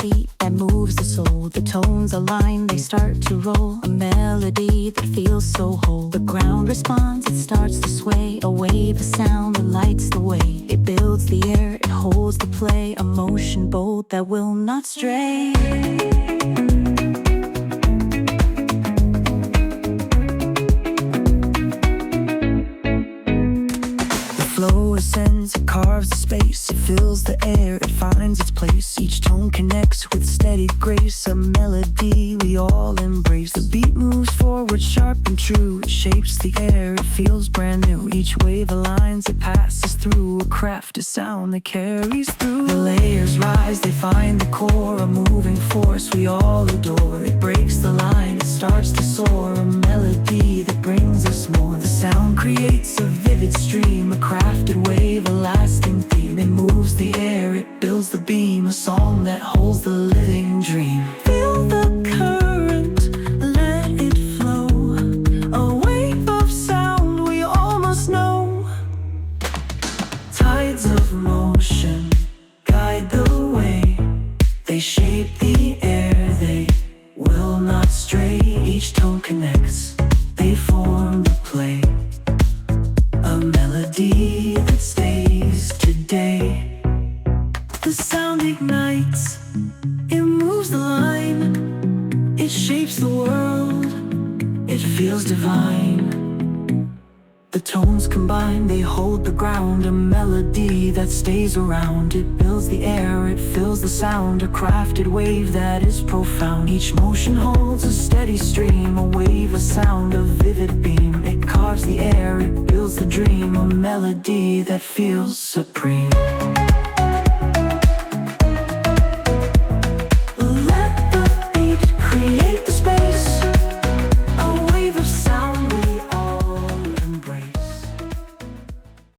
beat that moves the soul. The tones align, they start to roll. A melody that feels so whole. The ground responds, it starts to sway. A wave, a sound that lights the way. It builds the air, it holds the play. A motion bold that will not stray. Flow ascends, it carves the space. It fills the air, it finds its place. Each tone connects with steady grace. A melody we all embrace. The beat moves forward, sharp and true. It shapes the air, it feels brand new. Each wave aligns, it passes through. A craft, a sound that carries through. The layers rise, they find the core. A moving force we all adore. It breaks the line, it starts to soar. A melody that brings us more. The sound creates a vivid stream. A crafted wave, a lasting theme. It moves the air, it builds the beam. A song that holds the living dream. Feel the current, let it flow. A wave of sound we all must know. Tides of motion guide the way. They shape the air, they will not stray. Each tone connects, they form the play. A melody that stays today. The sound ignites, it moves the line. It shapes the world, it feels divine. The tones combine, they hold the ground. A melody that stays around. It builds the air, it fills the sound. A crafted wave that is profound. Each motion holds a steady stream. A wave, a sound, a vivid beam. It carves the air, it builds the dream. A melody that feels supreme.